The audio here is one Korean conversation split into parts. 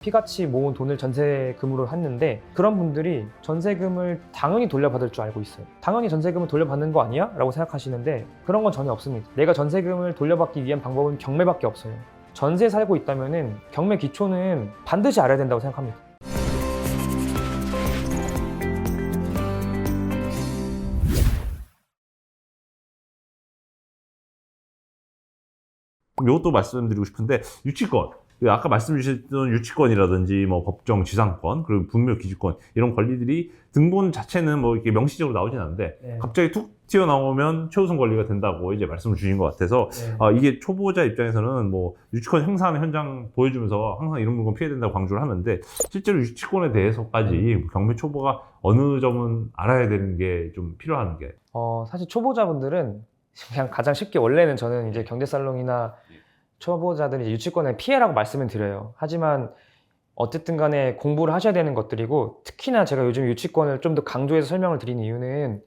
피같이 모은 돈을 전세금으로 했는데 그런 분들이 전세금을 당연히 돌려받을 줄 알고 있어요. 당연히 전세금을 돌려받는 거 아니야? 라고 생각하시는데 그런 건 전혀 없습니다. 내가 전세금을 돌려받기 위한 방법은 경매밖에 없어요. 전세에 살고 있다면 경매 기초는 반드시 알아야 된다고 생각합니다. 이것도 말씀드리고 싶은데, 유치권, 아까 말씀 주셨던 유치권이라든지 뭐 법정 지상권, 그리고 분묘 기지권, 이런 권리들이 등본 자체는 뭐 이렇게 명시적으로 나오진 않는데 갑자기 툭 튀어나오면 최우선 권리가 된다고 이제 말씀을 주신 것 같아서 이게 초보자 입장에서는 뭐 유치권 행사하는 현장 보여주면서 항상 이런 물건 피해야 된다고 강조를 하는데, 실제로 유치권에 대해서까지 경매 초보가 어느 점은 알아야 되는 게 좀 필요한 게. 사실 초보자분들은 그냥 가장 쉽게, 원래는 저는 이제 경제살롱이나 초보자들이 이제 유치권의 피해라고 말씀을 드려요. 하지만 어쨌든 간에 공부를 하셔야 되는 것들이고, 특히나 제가 요즘 유치권을 좀 더 강조해서 설명을 드린 이유는,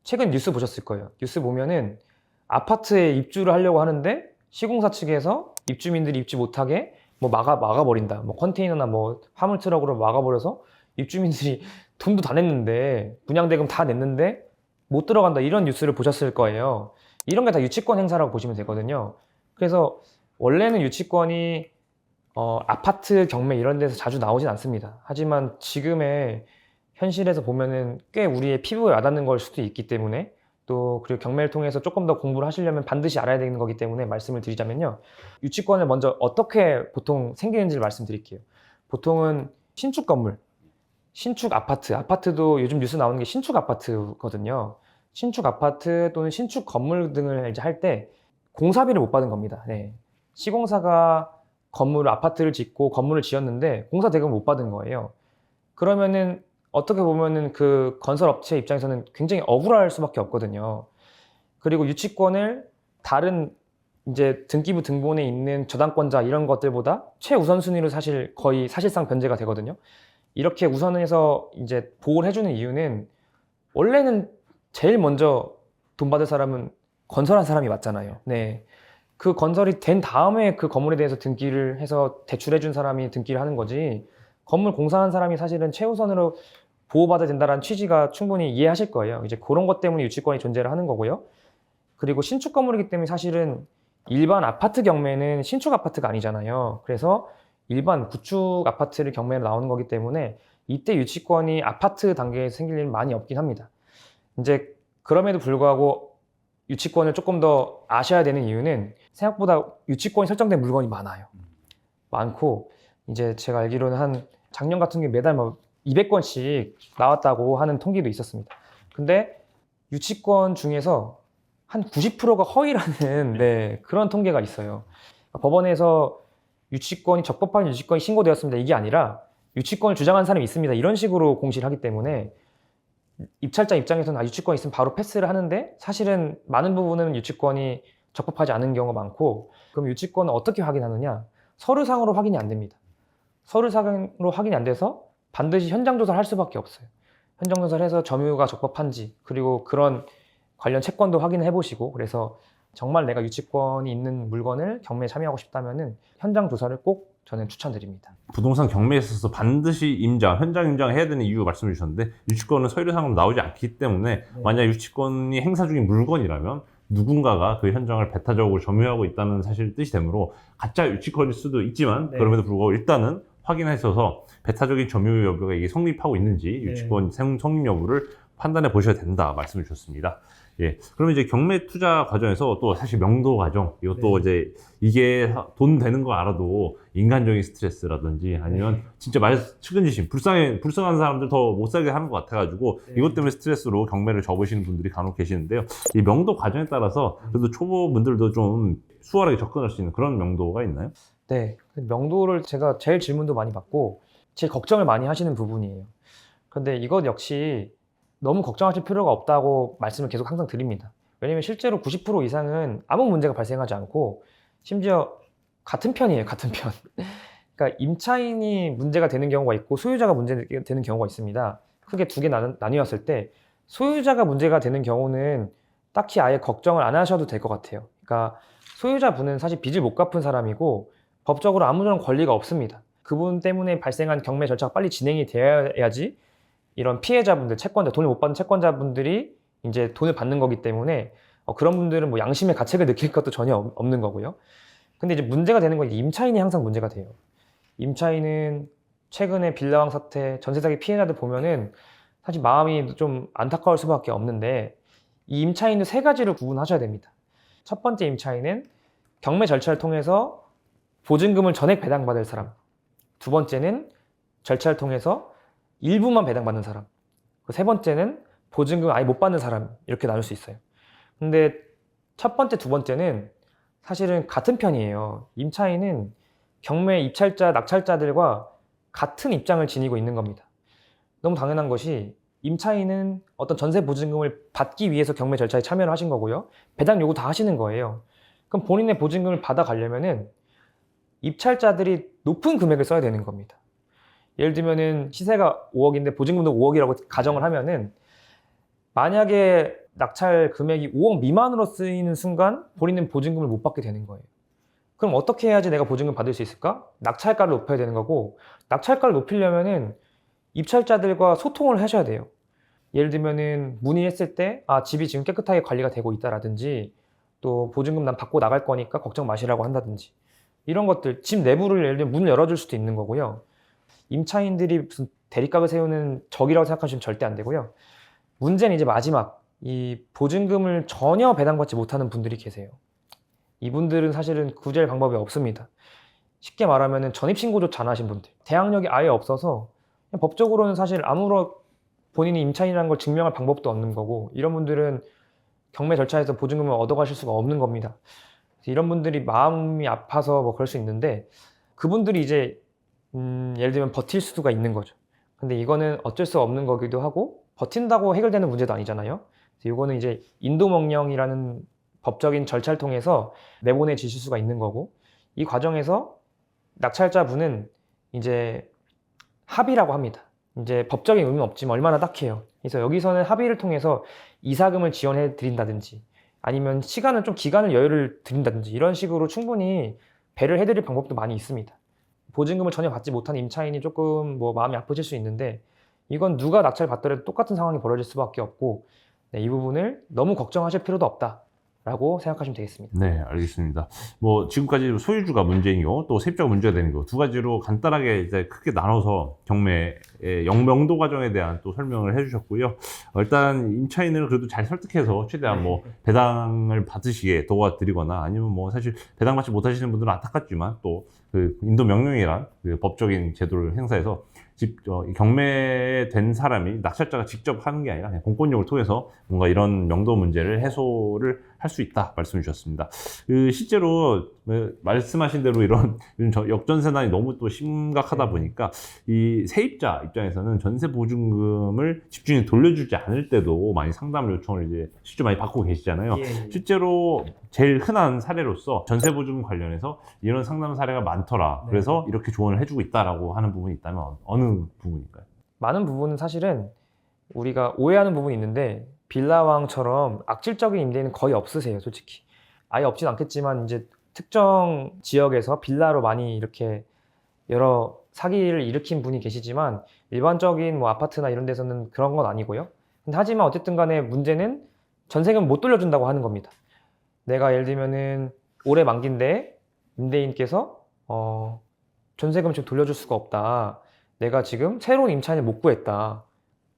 최근 뉴스 보셨을 거예요. 뉴스 보면은 아파트에 입주를 하려고 하는데 시공사 측에서 입주민들이 입주 못하게 뭐 막아버린다. 뭐 컨테이너나 뭐 화물 트럭으로 막아버려서 입주민들이 돈도 다 냈는데, 분양대금 다 냈는데 못 들어간다. 이런 뉴스를 보셨을 거예요. 이런 게 다 유치권 행사라고 보시면 되거든요. 그래서 원래는 유치권이 아파트 경매 이런 데서 자주 나오진 않습니다. 하지만 지금의 현실에서 보면은 꽤 우리의 피부에 와닿는 걸 수도 있기 때문에, 또 그리고 경매를 통해서 조금 더 공부를 하시려면 반드시 알아야 되는 거기 때문에 말씀을 드리자면요. 유치권을 먼저 어떻게 보통 생기는지를 말씀드릴게요. 보통은 신축 건물, 신축 아파트, 아파트도 요즘 뉴스 나오는 게 신축 아파트거든요. 신축 아파트 또는 신축 건물 등을 이제 할 때 공사비를 못 받은 겁니다. 네. 시공사가 아파트를 짓고 건물을 지었는데 공사 대금을 못 받은 거예요. 그러면은 어떻게 보면은 그 건설업체 입장에서는 굉장히 억울할 수밖에 없거든요. 그리고 유치권을 다른 이제 등기부 등본에 있는 저당권자 이런 것들보다 최우선순위로 사실 거의 사실상 변제가 되거든요. 이렇게 우선해서 이제 보호를 해주는 이유는, 원래는 제일 먼저 돈 받을 사람은 건설한 사람이 맞잖아요. 네. 그 건설이 된 다음에 그 건물에 대해서 등기를 해서 대출해준 사람이 등기를 하는 거지, 건물 공사한 사람이 사실은 최우선으로 보호받아야 된다는 취지가 충분히 이해하실 거예요. 이제 그런 것 때문에 유치권이 존재를 하는 거고요. 그리고 신축 건물이기 때문에 사실은 일반 아파트 경매는 신축 아파트가 아니잖아요. 그래서 일반 구축 아파트를 경매로 나오는 거기 때문에 이때 유치권이 아파트 단계에서 생길 일은 많이 없긴 합니다. 이제 그럼에도 불구하고 유치권을 조금 더 아셔야 되는 이유는, 생각보다 유치권이 설정된 물건이 많고, 이제 제가 알기로는 한 작년 같은 게 매달 뭐 200건씩 나왔다고 하는 통계도 있었습니다. 근데 유치권 중에서 한 90%가 허위라는 네, 그런 통계가 있어요. 법원에서 유치권이 적법한 유치권이 신고되었습니다, 이게 아니라 유치권을 주장한 사람이 있습니다, 이런 식으로 공시를 하기 때문에 입찰자 입장에서는 유치권이 있으면 바로 패스를 하는데, 사실은 많은 부분은 유치권이 적법하지 않은 경우가 많고, 그럼 유치권은 어떻게 확인하느냐? 서류상으로 확인이 안 됩니다. 서류상으로 확인이 안 돼서 반드시 현장 조사를 할 수밖에 없어요. 현장 조사를 해서 점유가 적법한지, 그리고 그런 관련 채권도 확인해 보시고, 그래서 정말 내가 유치권이 있는 물건을 경매에 참여하고 싶다면은 현장 조사를 꼭 저는 추천드립니다. 부동산 경매에 있어서 반드시 현장 임장해야 되는 이유 말씀해 주셨는데, 유치권은 서류상으로 나오지 않기 때문에 만약 유치권이 행사 중인 물건이라면 누군가가 그 현장을 배타적으로 점유하고 있다는 사실 뜻이 되므로, 가짜 유치권일 수도 있지만 그럼에도 불구하고 일단은 확인하셔서 배타적인 점유 여부가 이게 성립하고 있는지 유치권 성립 여부를 판단해 보셔야 된다 말씀을 주셨습니다. 예. 그러면 이제 경매 투자 과정에서 또 사실 명도 과정, 이것도 이제 이게 돈 되는 거 알아도 인간적인 스트레스라든지 아니면 진짜 측은지심, 불쌍한 사람들 더 못 살게 하는 것 같아가지고 이것 때문에 스트레스로 경매를 접으시는 분들이 간혹 계시는데요. 이 명도 과정에 따라서 그래도 초보분들도 좀 수월하게 접근할 수 있는 그런 명도가 있나요? 네. 명도를 제가 제일 질문도 많이 받고 제일 걱정을 많이 하시는 부분이에요. 근데 이것 역시 너무 걱정하실 필요가 없다고 말씀을 계속 항상 드립니다. 왜냐면 실제로 90% 이상은 아무 문제가 발생하지 않고, 심지어 같은 편이에요, 같은 편. 그러니까 임차인이 문제가 되는 경우가 있고 소유자가 문제가 되는 경우가 있습니다. 크게 두 개 나뉘었을 때, 소유자가 문제가 되는 경우는 딱히 아예 걱정을 안 하셔도 될 것 같아요. 그러니까 소유자분은 사실 빚을 못 갚은 사람이고 법적으로 아무런 권리가 없습니다. 그분 때문에 발생한 경매 절차가 빨리 진행이 되어야지 이런 피해자분들, 채권자, 돈을 못 받은 채권자분들이 이제 돈을 받는 거기 때문에 그런 분들은 뭐 양심의 가책을 느낄 것도 전혀 없는 거고요. 근데 이제 문제가 되는 건 임차인이 항상 문제가 돼요. 임차인은 최근에 빌라왕 사태, 전세 사기 피해자들 보면은 사실 마음이 좀 안타까울 수밖에 없는데 이 임차인도 세 가지를 구분하셔야 됩니다. 첫 번째 임차인은 경매 절차를 통해서 보증금을 전액 배당받을 사람. 두 번째는 절차를 통해서 일부만 배당받는 사람. 세 번째는 보증금 아예 못 받는 사람. 이렇게 나눌 수 있어요. 근데 첫 번째, 두 번째는 사실은 같은 편이에요. 임차인은 경매 입찰자, 낙찰자들과 같은 입장을 지니고 있는 겁니다. 너무 당연한 것이 임차인은 어떤 전세 보증금을 받기 위해서 경매 절차에 참여를 하신 거고요. 배당 요구 다 하시는 거예요. 그럼 본인의 보증금을 받아가려면은 입찰자들이 높은 금액을 써야 되는 겁니다. 예를 들면은 시세가 5억인데 보증금도 5억이라고 가정을 하면은 만약에 낙찰 금액이 5억 미만으로 쓰이는 순간 본인은 보증금을 못 받게 되는 거예요. 그럼 어떻게 해야지 내가 보증금 받을 수 있을까? 낙찰가를 높여야 되는 거고, 낙찰가를 높이려면은 입찰자들과 소통을 하셔야 돼요. 예를 들면은 문의했을 때 집이 지금 깨끗하게 관리가 되고 있다라든지 또 보증금 난 받고 나갈 거니까 걱정 마시라고 한다든지 이런 것들, 집 내부를 예를 들면 문을 열어줄 수도 있는 거고요. 임차인들이 무슨 대립각을 세우는 적이라고 생각하시면 절대 안 되고요. 문제는 이제 마지막, 이 보증금을 전혀 배당받지 못하는 분들이 계세요. 이분들은 사실은 구제할 방법이 없습니다. 쉽게 말하면 전입신고조차 안 하신 분들, 대항력이 아예 없어서 그냥 법적으로는 사실 아무런 본인이 임차인이라는 걸 증명할 방법도 없는 거고, 이런 분들은 경매 절차에서 보증금을 얻어가실 수가 없는 겁니다. 이런 분들이 마음이 아파서 뭐 그럴 수 있는데, 그분들이 이제 예를 들면 버틸 수가 있는 거죠. 근데 이거는 어쩔 수 없는 거기도 하고 버틴다고 해결되는 문제도 아니잖아요. 이거는 이제 인도명령이라는 법적인 절차를 통해서 내보내지실 수가 있는 거고, 이 과정에서 낙찰자분은 이제 합의라고 합니다. 이제 법적인 의미는 없지만 얼마나 딱해요. 그래서 여기서는 합의를 통해서 이사금을 지원해 드린다든지 아니면 시간을 좀 기간을 여유를 드린다든지 이런 식으로 충분히 배를 해드릴 방법도 많이 있습니다. 보증금을 전혀 받지 못한 임차인이 조금 뭐 마음이 아프실 수 있는데, 이건 누가 낙찰 받더라도 똑같은 상황이 벌어질 수밖에 없고, 네, 이 부분을 너무 걱정하실 필요도 없다라고 생각하시면 되겠습니다. 네, 알겠습니다. 뭐 지금까지 소유주가 문제인 경우 또 세입자가 문제가 되는 경우 두 가지로 간단하게 이제 크게 나눠서 경매의 영명도 과정에 대한 또 설명을 해주셨고요. 일단 임차인을 그래도 잘 설득해서 최대한 뭐 배당을 받으시게 도와드리거나, 아니면 뭐 사실 배당받지 못하시는 분들은 안타깝지만 또 그 인도 명령이란 그 법적인 제도를 행사해서 경매된 사람이 낙찰자가 직접 하는 게 아니라 그냥 공권력을 통해서 뭔가 이런 명도 문제를 해소를 할 수 있다 말씀 주셨습니다. 실제로 말씀하신 대로 이런 역전세난이 너무 또 심각하다 보니까 이 세입자 입장에서는 전세 보증금을 집주인이 돌려주지 않을 때도 많이 상담 요청을 이제 실제 많이 받고 계시잖아요. 실제로 제일 흔한 사례로서 전세 보증금 관련해서 이런 상담 사례가 많더라. 그래서 이렇게 조언을 해주고 있다라고 하는 부분이 있다면 어느 부분일까요? 많은 부분은 사실은 우리가 오해하는 부분이 있는데, 빌라왕처럼 악질적인 임대인은 거의 없으세요, 솔직히. 아예 없진 않겠지만 이제 특정 지역에서 빌라로 많이 이렇게 여러 사기를 일으킨 분이 계시지만, 일반적인 뭐 아파트나 이런 데서는 그런 건 아니고요. 근데 하지만 어쨌든 간에 문제는 전세금 못 돌려준다고 하는 겁니다. 내가 예를 들면은 올해 만기인데 임대인께서 전세금 지금 돌려줄 수가 없다. 내가 지금 새로운 임차인을 못 구했다.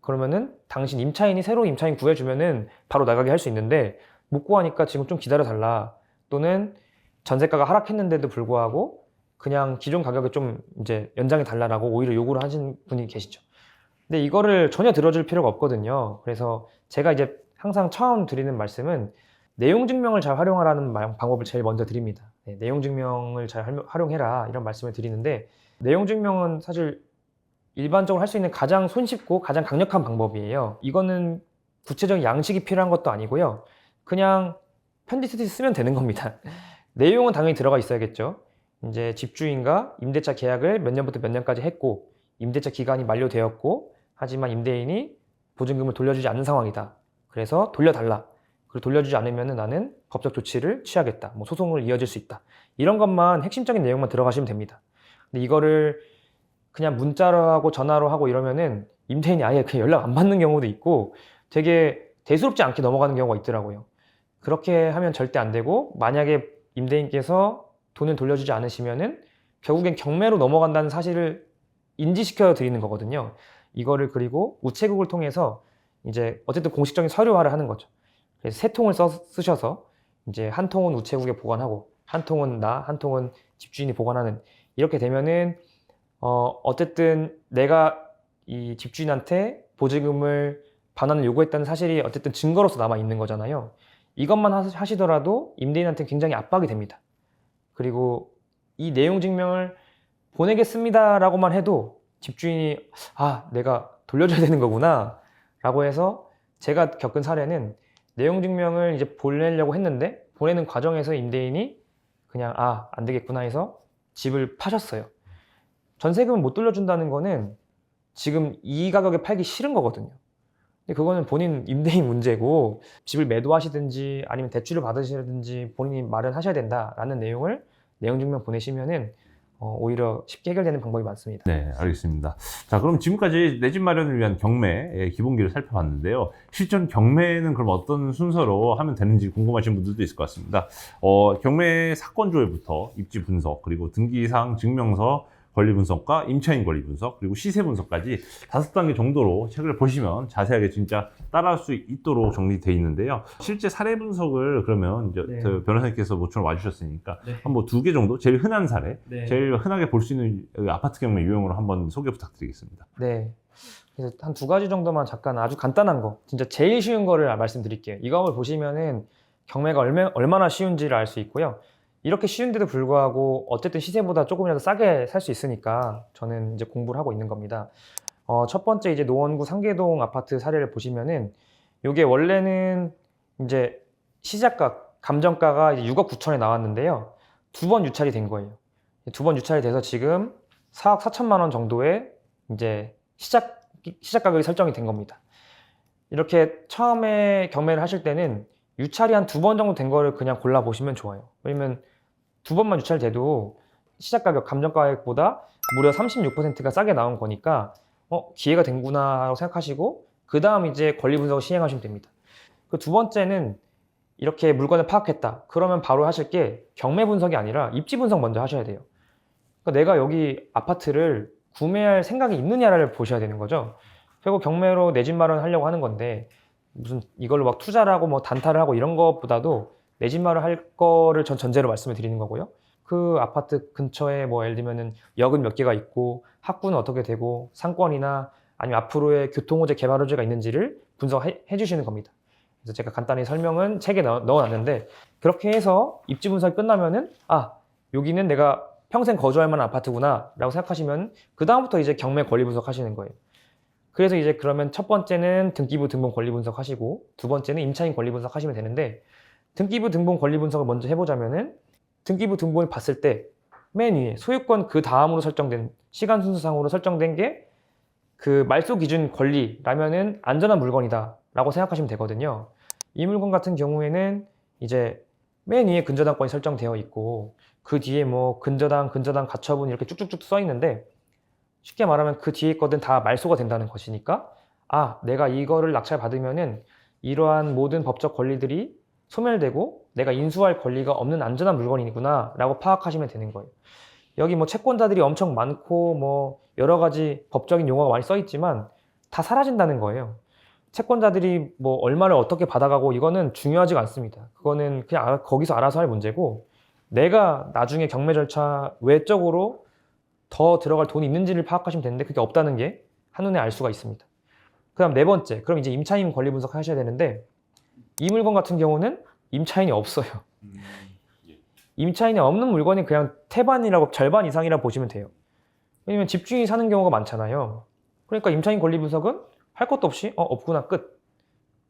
그러면은 당신 임차인이 새로운 임차인 구해주면은 바로 나가게 할 수 있는데, 못 구하니까 지금 좀 기다려달라. 또는 전세가가 하락했는데도 불구하고 그냥 기존 가격을 좀 이제 연장해 달라고 오히려 요구를 하신 분이 계시죠. 근데 이거를 전혀 들어줄 필요가 없거든요. 그래서 제가 이제 항상 처음 드리는 말씀은 내용 증명을 잘 활용하라는 방법을 제일 먼저 드립니다. 네, 내용 증명을 잘 활용해라 이런 말씀을 드리는데, 내용 증명은 사실 일반적으로 할 수 있는 가장 손쉽고 가장 강력한 방법이에요. 이거는 구체적인 양식이 필요한 것도 아니고요. 그냥 편지 쓰듯이 쓰면 되는 겁니다. 내용은 당연히 들어가 있어야겠죠. 이제 집주인과 임대차 계약을 몇 년부터 몇 년까지 했고, 임대차 기간이 만료되었고, 하지만 임대인이 보증금을 돌려주지 않는 상황이다. 그래서 돌려달라. 그리고 돌려주지 않으면 나는 법적 조치를 취하겠다. 뭐 소송을 이어질 수 있다. 이런 것만 핵심적인 내용만 들어가시면 됩니다. 근데 이거를 그냥 문자로 하고 전화로 하고 이러면은 임대인이 아예 그냥 연락 안 받는 경우도 있고 되게 대수롭지 않게 넘어가는 경우가 있더라고요. 그렇게 하면 절대 안 되고, 만약에 임대인께서 돈을 돌려주지 않으시면은 결국엔 경매로 넘어간다는 사실을 인지시켜 드리는 거거든요. 이거를 그리고 우체국을 통해서 이제 어쨌든 공식적인 서류화를 하는 거죠. 그래서 세 통을 쓰셔서 이제 한 통은 우체국에 보관하고 한 통은 한 통은 집주인이 보관하는, 이렇게 되면은 어쨌든 내가 이 집주인한테 보증금을 반환을 요구했다는 사실이 어쨌든 증거로서 남아 있는 거잖아요. 이것만 하시더라도 임대인한테 굉장히 압박이 됩니다. 그리고 이 내용 증명을 보내겠습니다라고만 해도 집주인이 내가 돌려줘야 되는 거구나 라고 해서, 제가 겪은 사례는 내용 증명을 이제 보내려고 했는데 보내는 과정에서 임대인이 그냥 안 되겠구나 해서 집을 파셨어요. 전세금을 못 돌려준다는 거는 지금 이 가격에 팔기 싫은 거거든요. 근데 그거는 본인 임대인 문제고, 집을 매도하시든지 아니면 대출을 받으시든지 본인이 마련하셔야 된다라는 내용을 내용 증명 보내시면은 오히려 쉽게 해결되는 방법이 많습니다. 네, 알겠습니다. 자, 그럼 지금까지 내 집 마련을 위한 경매의 기본기를 살펴봤는데요. 실전 경매는 그럼 어떤 순서로 하면 되는지 궁금하신 분들도 있을 것 같습니다. 경매 사건 조회부터 입지 분석, 그리고 등기상 증명서 권리 분석과 임차인 권리 분석, 그리고 시세 분석까지 5단계 정도로 책을 보시면 자세하게 진짜 따라할 수 있도록 정리되어 있는데요. 실제 사례 분석을 그러면 이제 네. 그 변호사님께서 모처럼 와주셨으니까 네. 한번 2개 정도, 제일 흔한 사례, 네. 제일 흔하게 볼 수 있는 아파트 경매 유형으로 한번 소개 부탁드리겠습니다. 네. 그래서 한 2가지 정도만 잠깐 아주 간단한 거, 진짜 제일 쉬운 거를 말씀드릴게요. 이걸 보시면은 경매가 얼마나 쉬운지를 알 수 있고요. 이렇게 쉬운데도 불구하고 어쨌든 시세보다 조금이라도 싸게 살 수 있으니까 저는 이제 공부를 하고 있는 겁니다. 첫 번째 이제 노원구 상계동 아파트 사례를 보시면은, 요게 원래는 이제 시작가, 감정가가 이제 6억 9천에 나왔는데요. 2번 유찰이 된 거예요. 2번 유찰이 돼서 지금 4억 4천만 원 정도의 이제 시작 가격이 설정이 된 겁니다. 이렇게 처음에 경매를 하실 때는 유찰이 한 2번 정도 된 거를 그냥 골라 보시면 좋아요. 왜냐면 2번만 유찰돼도 시작 가격, 감정 가격보다 무려 36%가 싸게 나온 거니까 기회가 된구나 생각하시고, 그 다음 이제 권리 분석을 시행하시면 됩니다. 그 2번째는 이렇게 물건을 파악했다. 그러면 바로 하실 게 경매 분석이 아니라 입지 분석 먼저 하셔야 돼요. 그러니까 내가 여기 아파트를 구매할 생각이 있느냐를 보셔야 되는 거죠. 결국 경매로 내 집 마련하려고 하는 건데 무슨 이걸로 막 투자를 하고 뭐 단타를 하고 이런 것보다도 내 집 마련 할 거를 전 전제로 말씀을 드리는 거고요. 그 아파트 근처에 뭐 예를 들면은 역은 몇 개가 있고 학구는 어떻게 되고 상권이나 아니면 앞으로의 교통호재 개발 호재가 있는지를 분석해 주시는 겁니다. 그래서 제가 간단히 설명은 책에 넣어놨는데, 그렇게 해서 입지 분석이 끝나면은 여기는 내가 평생 거주할 만한 아파트구나 라고 생각하시면 그 다음부터 이제 경매 권리 분석 하시는 거예요. 그래서 이제 그러면 첫 번째는 등기부 등본 권리 분석 하시고, 2번째는 임차인 권리 분석 하시면 되는데, 등기부 등본 권리 분석을 먼저 해보자면은, 등기부 등본을 봤을 때 맨 위에 소유권 그 다음으로 설정된, 시간 순서상으로 설정된 게 그 말소 기준 권리라면은 안전한 물건이다 라고 생각하시면 되거든요. 이 물건 같은 경우에는 이제 맨 위에 근저당권이 설정되어 있고, 그 뒤에 뭐 근저당 가처분 이렇게 쭉쭉쭉 써 있는데, 쉽게 말하면 그 뒤에 거든 다 말소가 된다는 것이니까 내가 이거를 낙찰받으면은 이러한 모든 법적 권리들이 소멸되고 내가 인수할 권리가 없는 안전한 물건이구나 라고 파악하시면 되는 거예요. 여기 뭐 채권자들이 엄청 많고 뭐 여러 가지 법적인 용어가 많이 써 있지만 다 사라진다는 거예요. 채권자들이 뭐 얼마를 어떻게 받아가고 이거는 중요하지가 않습니다. 그거는 그냥 거기서 알아서 할 문제고, 내가 나중에 경매 절차 외적으로 더 들어갈 돈이 있는지를 파악하시면 되는데 그게 없다는 게 한눈에 알 수가 있습니다. 그 다음 4번째, 그럼 이제 임차인 권리 분석 하셔야 되는데, 이 물건 같은 경우는 임차인이 없어요. 임차인이 없는 물건이 그냥 태반이라고, 절반 이상이라고 보시면 돼요. 왜냐면 집주인이 사는 경우가 많잖아요. 그러니까 임차인 권리 분석은 할 것도 없이 없구나, 끝.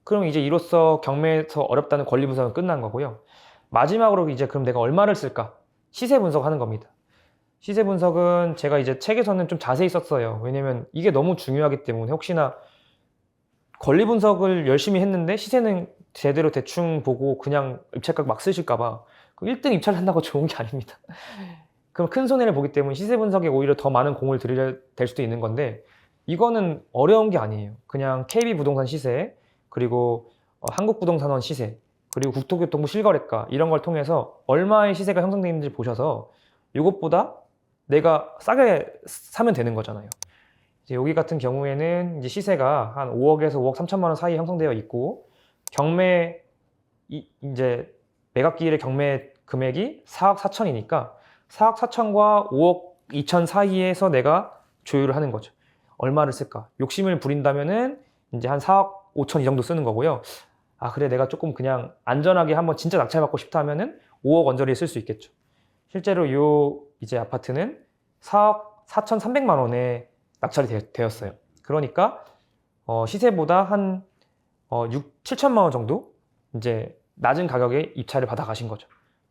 그럼 이제 이로써 경매에서 어렵다는 권리 분석은 끝난 거고요. 마지막으로 이제 그럼 내가 얼마를 쓸까? 시세 분석하는 겁니다. 시세 분석은 제가 이제 책에서는 좀 자세히 썼어요. 왜냐면 이게 너무 중요하기 때문에, 혹시나 권리 분석을 열심히 했는데 시세는 제대로 대충 보고 그냥 입찰가 막 쓰실까봐 1등 입찰을 한다고 좋은 게 아닙니다. 그럼 큰 손해를 보기 때문에 시세 분석에 오히려 더 많은 공을 들여야 될 수도 있는 건데 이거는 어려운 게 아니에요. 그냥 KB부동산 시세, 그리고 한국부동산원 시세, 그리고 국토교통부 실거래가 이런 걸 통해서 얼마의 시세가 형성되는지 보셔서 이것보다 내가 싸게 사면 되는 거잖아요. 이제 여기 같은 경우에는 이제 시세가 한 5억에서 5억 3천만 원 사이 형성되어 있고 경매 이제 매각기일의 경매 금액이 4억 4천이니까 4억 4천과 5억 2천 사이에서 내가 조율을 하는 거죠. 얼마를 쓸까? 욕심을 부린다면은 이제 한 4억 5천 이 정도 쓰는 거고요. 아, 그래, 내가 조금 그냥 안전하게 한번 진짜 낙찰받고 싶다 하면은 5억 언저리에 쓸 수 있겠죠. 실제로 요 이제 아파트는 4억 4,300만 원에 낙찰이 되었어요. 그러니까 시세보다 한 6, 7천만 원 정도 이제 낮은 가격에 입찰을 받아 가신 거죠.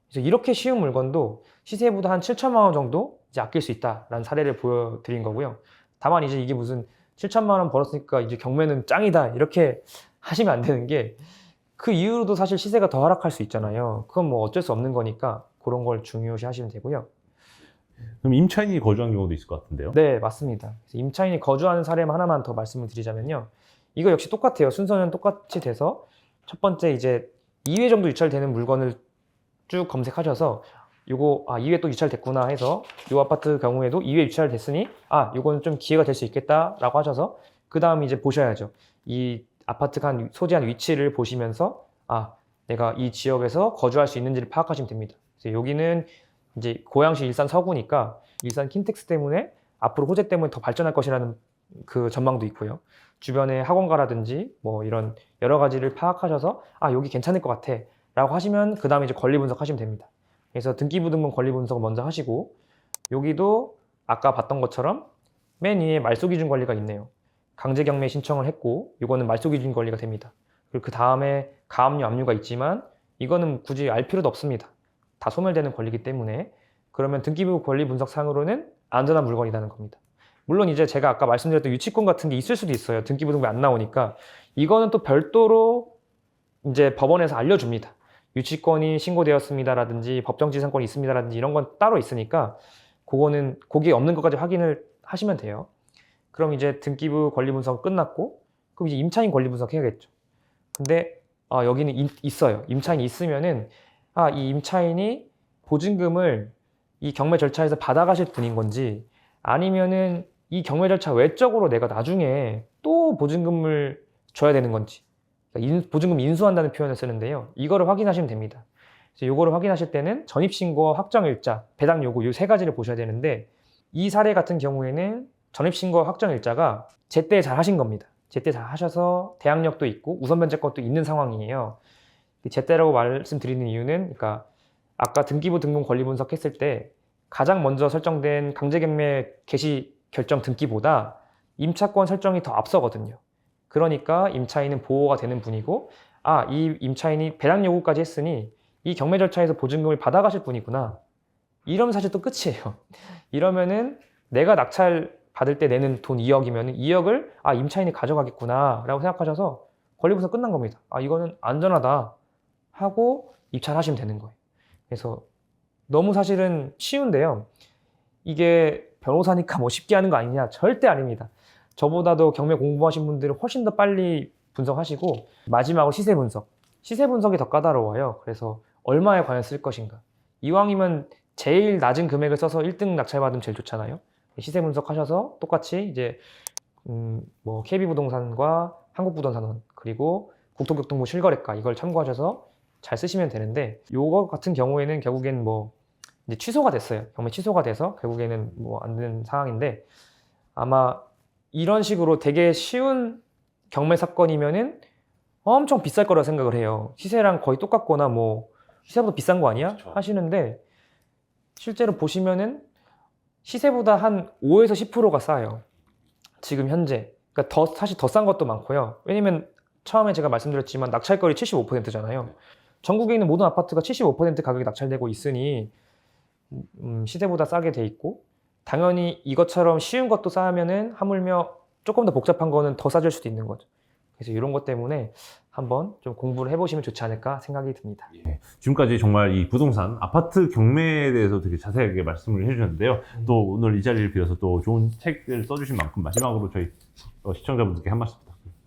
그래서 이렇게 쉬운 물건도 시세보다 한 7천만 원 정도 이제 아낄 수 있다라는 사례를 보여드린 거고요. 다만 이제 이게 무슨 7천만 원 벌었으니까 이제 경매는 짱이다 이렇게 하시면 안 되는 게 그 이후로도 사실 시세가 더 하락할 수 있잖아요. 그건 뭐 어쩔 수 없는 거니까 그런 걸 중요시 하시면 되고요. 그럼 임차인이 거주한 경우도 있을 것 같은데요? 네, 맞습니다. 그래서 임차인이 거주하는 사례만 하나만 더 말씀을 드리자면요. 이거 역시 똑같아요. 순서는 똑같이 돼서 첫 번째 이제 2회 정도 유찰되는 물건을 쭉 검색하셔서 요거 2회 또 유찰됐구나 해서 요 아파트 경우에도 2회 유찰됐으니 요거는 좀 기회가 될 수 있겠다라고 하셔서 그 다음 이제 보셔야죠. 이 아파트가 소재한 위치를 보시면서 내가 이 지역에서 거주할 수 있는지를 파악하시면 됩니다. 그래서 여기는 이제 고양시 일산 서구니까 일산 킨텍스 때문에 앞으로 호재 때문에 더 발전할 것이라는 그 전망도 있고요. 주변에 학원가라든지 뭐 이런 여러 가지를 파악하셔서 여기 괜찮을 것 같아 라고 하시면 그 다음에 이제 권리 분석하시면 됩니다. 그래서 등기부등본 권리 분석을 먼저 하시고 여기도 아까 봤던 것처럼 맨 위에 말소기준 권리가 있네요. 강제경매 신청을 했고 이거는 말소기준 권리가 됩니다. 그리고 그 다음에 가압류, 압류가 있지만 이거는 굳이 알 필요도 없습니다. 다 소멸되는 권리이기 때문에 그러면 등기부 권리 분석상으로는 안전한 물건이라는 겁니다. 물론 이제 제가 아까 말씀드렸던 유치권 같은 게 있을 수도 있어요. 등기부등본이 안 나오니까 이거는 또 별도로 이제 법원에서 알려줍니다. 유치권이 신고되었습니다라든지 법정지상권이 있습니다라든지 이런 건 따로 있으니까 그거는 거기에 없는 것까지 확인을 하시면 돼요. 그럼 이제 등기부 권리 분석 끝났고 그럼 이제 임차인 권리 분석 해야겠죠. 근데 여기는 있어요. 임차인이 있으면은 이 임차인이 보증금을 이 경매 절차에서 받아가실 분인 건지 아니면은 이 경매 절차 외적으로 내가 나중에 또 보증금을 줘야 되는 건지 보증금 인수한다는 표현을 쓰는데요. 이거를 확인하시면 됩니다. 그래서 이거를 확인하실 때는 전입신고, 확정일자, 배당 요구 이 세 가지를 보셔야 되는데 이 사례 같은 경우에는 전입신고, 확정일자가 제때 잘 하신 겁니다. 제때 잘 하셔서 대항력도 있고 우선변제권도 있는 상황이에요. 제때라고 말씀드리는 이유는 그러니까 아까 등기부 등본 권리 분석했을 때 가장 먼저 설정된 강제경매 개시 결정 등기보다 임차권 설정이 더 앞서거든요. 그러니까 임차인은 보호가 되는 분이고 이 임차인이 배당 요구까지 했으니 이 경매 절차에서 보증금을 받아가실 분이구나. 이러면 사실 또 끝이에요. 이러면은 내가 낙찰 받을 때 내는 돈 2억이면 2억을 임차인이 가져가겠구나 라고 생각하셔서 권리분석 끝난 겁니다. 이거는 안전하다 하고 입찰하시면 되는 거예요. 그래서 너무 사실은 쉬운데요. 이게 변호사니까 뭐 쉽게 하는 거 아니냐? 절대 아닙니다. 저보다도 경매 공부하신 분들은 훨씬 더 빨리 분석하시고 마지막으로 시세 분석. 시세 분석이 더 까다로워요. 그래서 얼마에 과연 쓸 것인가. 이왕이면 제일 낮은 금액을 써서 1등 낙찰 받으면 제일 좋잖아요. 시세 분석하셔서 똑같이 이제 뭐 KB부동산과 한국부동산원 그리고 국토교통부 실거래가 이걸 참고하셔서 잘 쓰시면 되는데 요거 같은 경우에는 결국엔 뭐 이제 취소가 됐어요. 경매 취소가 돼서 결국에는 뭐 안 되는 상황인데 아마 이런 식으로 되게 쉬운 경매 사건이면은 엄청 비쌀 거라 생각을 해요. 시세랑 거의 똑같거나 뭐 시세보다 비싼 거 아니야? 그쵸. 하시는데 실제로 보시면은 시세보다 한 5에서 10%가 싸요. 지금 현재. 그러니까 사실 더 싼 것도 많고요. 왜냐면 처음에 제가 말씀드렸지만 낙찰거리 75%잖아요. 전국에 있는 모든 아파트가 75% 가격이 낙찰되고 있으니 시세보다 싸게 돼 있고 당연히 이것처럼 쉬운 것도 싸면은 하물며 조금 더 복잡한 거는 더 싸질 수도 있는 거죠. 그래서 이런 것 때문에 한번 좀 공부를 해보시면 좋지 않을까 생각이 듭니다. 지금까지 정말 이 부동산 아파트 경매에 대해서 되게 자세하게 말씀을 해주셨는데요. 또 오늘 이 자리를 빌어서 또 좋은 책을 써주신 만큼 마지막으로 저희 시청자분들께 한 말씀 부탁드립니다.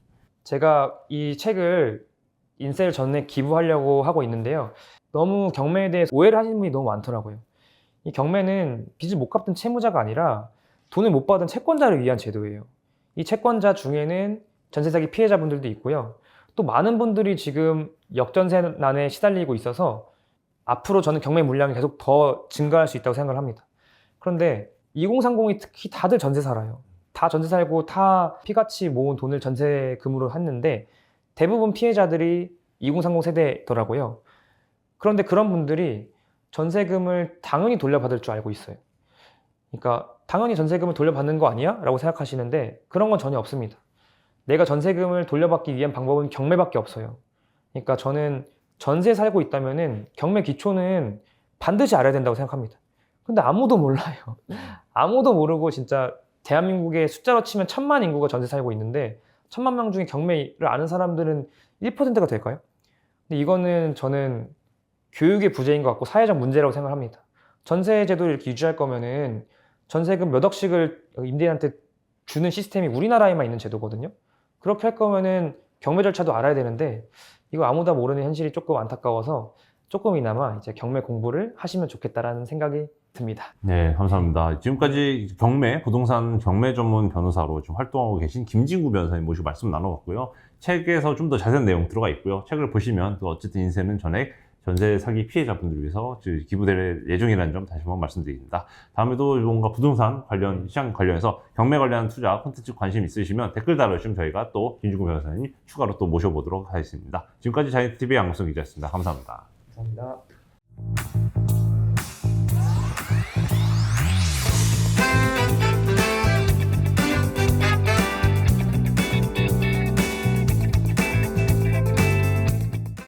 제가 이 책을 인셀 전에 기부하려고 하고 있는데요. 너무 경매에 대해서 오해를 하시는 분이 너무 많더라고요. 이 경매는 빚을 못 갚던 채무자가 아니라 돈을 못 받은 채권자를 위한 제도예요. 이 채권자 중에는 전세 사기 피해자분들도 있고요. 또 많은 분들이 지금 역전세난에 시달리고 있어서 앞으로 저는 경매 물량이 계속 더 증가할 수 있다고 생각을 합니다. 그런데 2030이 특히 다들 전세 살아요. 다 전세 살고 다 피같이 모은 돈을 전세금으로 했는데 대부분 피해자들이 2030 세대더라고요. 그런데 그런 분들이 전세금을 당연히 돌려받을 줄 알고 있어요. 그러니까 당연히 전세금을 돌려받는 거 아니야? 라고 생각하시는데 그런 건 전혀 없습니다. 내가 전세금을 돌려받기 위한 방법은 경매밖에 없어요. 그러니까 저는 전세 살고 있다면은 경매 기초는 반드시 알아야 된다고 생각합니다. 근데 아무도 몰라요. 아무도 모르고 진짜 대한민국의 숫자로 치면 1000만 인구가 전세 살고 있는데 1000만 명 중에 경매를 아는 사람들은 1%가 될까요? 근데 이거는 저는 교육의 부재인 것 같고 사회적 문제라고 생각합니다. 전세 제도를 이렇게 유지할 거면은 전세금 몇 억씩을 임대인한테 주는 시스템이 우리나라에만 있는 제도거든요. 그렇게 할 거면은 경매 절차도 알아야 되는데 이거 아무도 모르는 현실이 조금 안타까워서 조금이나마 이제 경매 공부를 하시면 좋겠다라는 생각이 듭니다. 네, 감사합니다. 지금까지 부동산 경매 전문 변호사로 지금 활동하고 계신 김진구 변호사님 모시고 말씀 나눠봤고요. 책에서 좀 더 자세한 내용 들어가 있고요. 책을 보시면 또 어쨌든 인생은 전액 전세 사기 피해자분들을 위해서 기부될 예정이라는 점 다시 한번 말씀드립니다. 다음에도 뭔가 부동산 관련, 시장 관련해서 경매 관련 투자 콘텐츠 관심 있으시면 댓글 달아주시면 저희가 또 김진구 변호사님 추가로 또 모셔보도록 하겠습니다. 지금까지 자이언트TV의 양무성 기자였습니다. 감사합니다. 감사합니다.